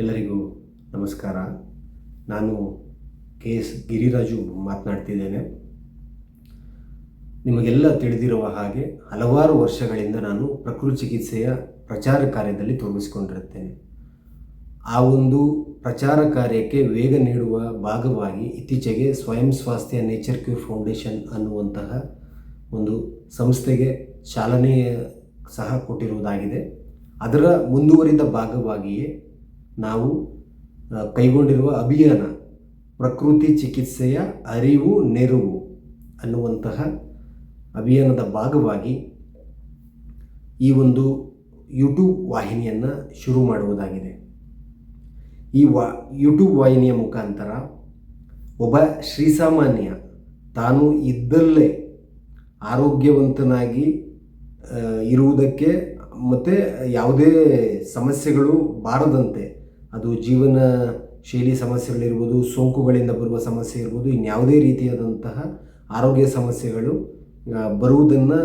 ಎಲ್ಲರಿಗೂ ನಮಸ್ಕಾರ. ನಾನು KS ಗಿರಿರಾಜು ಮಾತನಾಡ್ತಿದ್ದೇನೆ. ನಿಮಗೆಲ್ಲ ತಿಳಿದಿರುವ ಹಾಗೆ ಹಲವಾರು ವರ್ಷಗಳಿಂದ ನಾನು ಪ್ರಕೃತಿ ಚಿಕಿತ್ಸೆಯ ಪ್ರಚಾರ ಕಾರ್ಯದಲ್ಲಿ ತೊಡಗಿಸಿಕೊಂಡಿರುತ್ತೇನೆ. ಆ ಒಂದು ಪ್ರಚಾರ ಕಾರ್ಯಕ್ಕೆ ವೇಗ ನೀಡುವ ಭಾಗವಾಗಿ ಇತ್ತೀಚೆಗೆ ಸ್ವಯಂ ಸ್ವಾಸ್ಥ್ಯ ನೇಚರ್ ಕ್ಯೂರ್ ಫೌಂಡೇಶನ್ ಅನ್ನುವಂತಹ ಒಂದು ಸಂಸ್ಥೆಗೆ ಚಾಲನೆ ಸಹ ಕೊಟ್ಟಿರುವುದಾಗಿದೆ. ಅದರ ಮುಂದುವರಿದ ಭಾಗವಾಗಿಯೇ ನಾವು ಕೈಗೊಂಡಿರುವ ಅಭಿಯಾನ ಪ್ರಕೃತಿ ಚಿಕಿತ್ಸೆಯ ಅರಿವು ನೆರವು ಅನ್ನುವಂತಹ ಅಭಿಯಾನದ ಭಾಗವಾಗಿ ಈ ಒಂದು ಯೂಟ್ಯೂಬ್ ವಾಹಿನಿಯನ್ನು ಶುರು ಮಾಡುವುದಾಗಿದೆ. ಈ ಯೂಟ್ಯೂಬ್ ವಾಹಿನಿಯ ಮುಖಾಂತರ ಒಬ್ಬ ಶ್ರೀಸಾಮಾನ್ಯ ತಾನು ಇದ್ದಲ್ಲೇ ಆರೋಗ್ಯವಂತನಾಗಿ ಇರುವುದಕ್ಕೆ ಮತ್ತು ಯಾವುದೇ ಸಮಸ್ಯೆಗಳು ಬಾರದಂತೆ, ಅದು ಜೀವನ ಶೈಲಿ ಸಮಸ್ಯೆಗಳಿರ್ಬೋದು, ಸೋಂಕುಗಳಿಂದ ಬರುವ ಸಮಸ್ಯೆ ಇರ್ಬೋದು, ಇನ್ಯಾವುದೇ ರೀತಿಯಾದಂತಹ ಆರೋಗ್ಯ ಸಮಸ್ಯೆಗಳು ಬರುವುದನ್ನು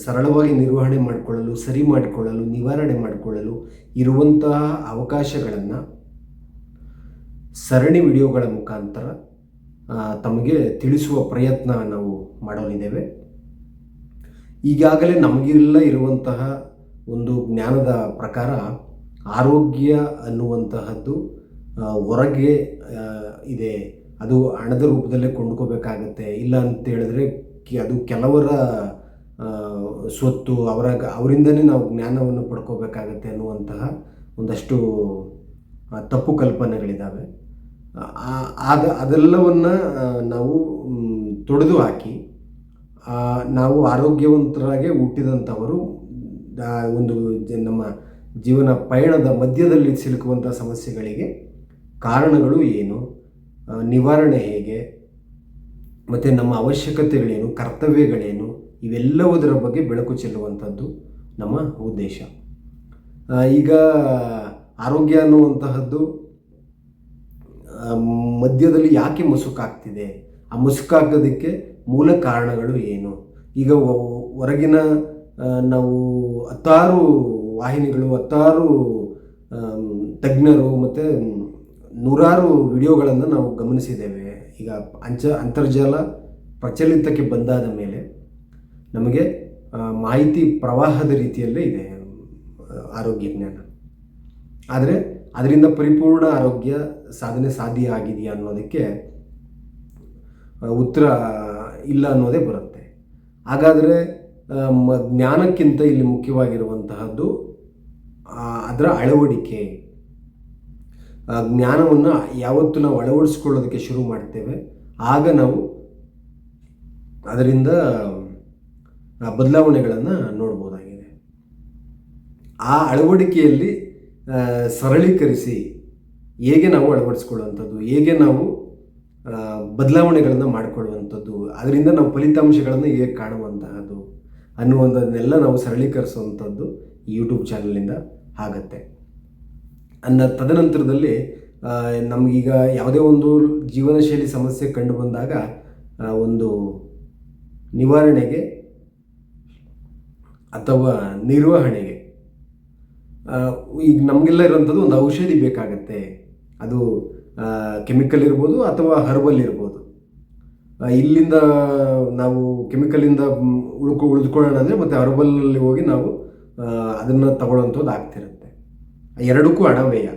ಸರಳವಾಗಿ ನಿರ್ವಹಣೆ ಮಾಡಿಕೊಳ್ಳಲು, ಸರಿ ಮಾಡಿಕೊಳ್ಳಲು, ನಿವಾರಣೆ ಮಾಡಿಕೊಳ್ಳಲು ಇರುವಂತಹ ಅವಕಾಶಗಳನ್ನು ಸರಣಿ ವಿಡಿಯೋಗಳ ಮುಖಾಂತರ ತಮಗೆ ತಿಳಿಸುವ ಪ್ರಯತ್ನ ನಾವು ಮಾಡಲಿದ್ದೇವೆ. ಈಗಾಗಲೇ ನಮಗೆಲ್ಲ ಇರುವಂತಹ ಒಂದು ಜ್ಞಾನದ ಪ್ರಕಾರ ಆರೋಗ್ಯ ಅನ್ನುವಂತಹದ್ದು ಹೊರಗೆ ಇದೆ, ಅದು ಹಣದ ರೂಪದಲ್ಲೇ ಕೊಂಡ್ಕೋಬೇಕಾಗತ್ತೆ, ಇಲ್ಲ ಅಂತ ಹೇಳಿದ್ರೆ ಅದು ಕೆಲವರ ಸ್ವತ್ತು, ಅವರಿಂದನೇ ನಾವು ಜ್ಞಾನವನ್ನು ಪಡ್ಕೋಬೇಕಾಗತ್ತೆ ಅನ್ನುವಂತಹ ಒಂದಷ್ಟು ತಪ್ಪು ಕಲ್ಪನೆಗಳಿದ್ದಾವೆ. ಅದೆಲ್ಲವನ್ನು ನಾವು ತೊಡೆದು ಹಾಕಿ ನಾವು ಆರೋಗ್ಯವಂತರಾಗಿ ಹುಟ್ಟಿದಂಥವರು ಒಂದು ನಮ್ಮ ಜೀವನ ಪಯಣದ ಮಧ್ಯದಲ್ಲಿ ಸಿಲುಕುವಂಥ ಸಮಸ್ಯೆಗಳಿಗೆ ಕಾರಣಗಳು ಏನು, ನಿವಾರಣೆ ಹೇಗೆ, ಮತ್ತು ನಮ್ಮ ಅವಶ್ಯಕತೆಗಳೇನು, ಕರ್ತವ್ಯಗಳೇನು, ಇವೆಲ್ಲವುದರ ಬಗ್ಗೆ ಬೆಳಕು ಚೆಲ್ಲುವಂಥದ್ದು ನಮ್ಮ ಉದ್ದೇಶ. ಈಗ ಆರೋಗ್ಯ ಅನ್ನುವಂತಹದ್ದು ಮಧ್ಯದಲ್ಲಿ ಯಾಕೆ ಮುಸುಕಾಗ್ತಿದೆ, ಆ ಮುಸುಕಾಗೋದಕ್ಕೆ ಮೂಲ ಕಾರಣಗಳು ಏನು? ಈಗ ಹೊರಗಿನ ನಾವು ಹತ್ತಾರು ವಾಹಿನಿಗಳು, ಹತ್ತಾರು ತಜ್ಞರು ಮತ್ತು ನೂರಾರು ವಿಡಿಯೋಗಳನ್ನು ನಾವು ಗಮನಿಸಿದ್ದೇವೆ. ಈಗ ಅಂತರ್ಜಾಲ ಪ್ರಚಲಿತಕ್ಕೆ ಬಂದಾದ ಮೇಲೆ ನಮಗೆ ಮಾಹಿತಿ ಪ್ರವಾಹದ ರೀತಿಯಲ್ಲೇ ಇದೆ ಆರೋಗ್ಯ ಜ್ಞಾನ. ಆದರೆ ಅದರಿಂದ ಪರಿಪೂರ್ಣ ಆರೋಗ್ಯ ಸಾಧನೆ ಸಾಧ್ಯ ಆಗಿದೆಯಾ ಅನ್ನೋದಕ್ಕೆ ಉತ್ತರ ಇಲ್ಲ ಅನ್ನೋದೇ ಬರುತ್ತೆ. ಹಾಗಾದರೆ ಜ್ಞಾನಕ್ಕಿಂತ ಇಲ್ಲಿ ಮುಖ್ಯವಾಗಿರುವಂತಹದ್ದು ಅದರ ಅಳವಡಿಕೆ. ಜ್ಞಾನವನ್ನು ಯಾವತ್ತು ನಾವು ಅಳವಡಿಸ್ಕೊಳ್ಳೋದಕ್ಕೆ ಶುರು ಮಾಡ್ತೇವೆ, ಆಗ ನಾವು ಅದರಿಂದ ಬದಲಾವಣೆಗಳನ್ನು ನೋಡ್ಬೋದಾಗಿದೆ. ಆ ಅಳವಡಿಕೆಯಲ್ಲಿ ಸರಳೀಕರಿಸಿ ಹೇಗೆ ನಾವು ಅಳವಡಿಸ್ಕೊಳ್ಳುವಂಥದ್ದು, ಹೇಗೆ ನಾವು ಬದಲಾವಣೆಗಳನ್ನು ಮಾಡಿಕೊಳ್ಳುವಂಥದ್ದು, ಅದರಿಂದ ನಾವು ಫಲಿತಾಂಶಗಳನ್ನು ಹೇಗೆ ಕಾಣುವಂತಹದ್ದು ಅನ್ನುವಂಥದ್ದನ್ನೆಲ್ಲ ನಾವು ಸರಳೀಕರಿಸುವಂಥದ್ದು ಈ ಯೂಟ್ಯೂಬ್ ಚಾನಲಿಂದ ಆಗತ್ತೆ. ತದನಂತರದಲ್ಲಿ ನಮಗೀಗ ಯಾವುದೇ ಒಂದು ಜೀವನ ಶೈಲಿ ಸಮಸ್ಯೆ ಕಂಡು ಬಂದಾಗ ಒಂದು ನಿವಾರಣೆಗೆ ಅಥವಾ ನಿರ್ವಹಣೆಗೆ ಈಗ ನಮಗೆಲ್ಲ ಇರುವಂಥದ್ದು ಒಂದು ಔಷಧಿ ಬೇಕಾಗತ್ತೆ. ಅದು ಕೆಮಿಕಲ್ ಇರ್ಬೋದು ಅಥವಾ ಹರ್ಬಲ್ ಇರ್ಬೋದು. ಇಲ್ಲಿಂದ ನಾವು ಕೆಮಿಕಲಿಂದ ಉಳಿದುಕೊಳ್ಳೋಣ ಅಂದರೆ ಮತ್ತು ಹರ್ಬಲಲ್ಲಿ ಹೋಗಿ ನಾವು ಅದನ್ನು ತಗೊಳ್ಳೋಂಥದ್ದು ಆಗ್ತಿರುತ್ತೆ. ಎರಡಕ್ಕೂ ಹಣ ವ್ಯಯ.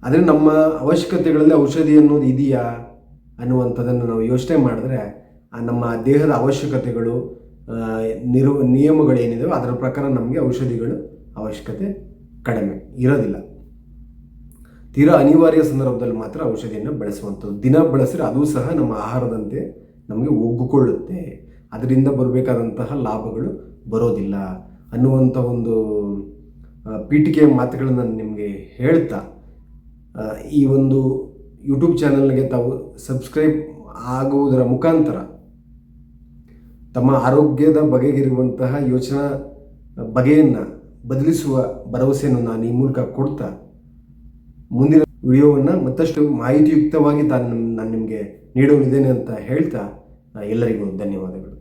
ಆದರೆ ನಮ್ಮ ಅವಶ್ಯಕತೆಗಳಲ್ಲಿ ಔಷಧಿ ಅನ್ನೋದು ಇದೆಯಾ ಅನ್ನುವಂಥದ್ದನ್ನು ನಾವು ಯೋಚನೆ ಮಾಡಿದ್ರೆ ನಮ್ಮ ದೇಹದ ಅವಶ್ಯಕತೆಗಳು, ನಿಯಮಗಳೇನಿದೆ ಅದರ ಪ್ರಕಾರ ನಮಗೆ ಔಷಧಿಗಳು ಅವಶ್ಯಕತೆ ಕಡಿಮೆ ಇರೋದಿಲ್ಲ. ತೀರಾ ಅನಿವಾರ್ಯ ಸಂದರ್ಭದಲ್ಲಿ ಮಾತ್ರ ಔಷಧಿಯನ್ನು ಬಳಸುವಂಥದ್ದು. ದಿನ ಬಳಸಿದ್ರೆ ಅದು ಸಹ ನಮ್ಮ ಆಹಾರದಂತೆ ನಮಗೆ ಒಗ್ಗಿಕೊಳ್ಳುತ್ತೆ, ಅದರಿಂದ ಬರಬೇಕಾದಂತಹ ಲಾಭಗಳು ಬರೋದಿಲ್ಲ ಅನ್ನುವಂಥ ಒಂದು ಪೀಠಿಕೆಯ ಮಾತುಗಳನ್ನು ನಾನು ನಿಮಗೆ ಹೇಳ್ತಾ ಈ ಒಂದು ಯೂಟ್ಯೂಬ್ ಚಾನಲ್ಗೆ ತಾವು ಸಬ್ಸ್ಕ್ರೈಬ್ ಆಗುವುದರ ಮುಖಾಂತರ ತಮ್ಮ ಆರೋಗ್ಯದ ಬಗೆಗಿರುವಂತಹ ಯೋಚನಾ ಬಗೆಯನ್ನು ಬದಲಿಸುವ ಭರವಸೆಯನ್ನು ನಾನು ಈ ಮೂಲಕ ಕೊಡ್ತಾ ಮುಂದಿನ ವಿಡಿಯೋವನ್ನು ಮತ್ತಷ್ಟು ಮಾಹಿತಿಯುಕ್ತವಾಗಿ ನಾನು ನಿಮಗೆ ನೀಡೋನಿದ್ದೇನೆ ಅಂತ ಹೇಳ್ತಾ ಎಲ್ಲರಿಗೂ ಧನ್ಯವಾದಗಳು.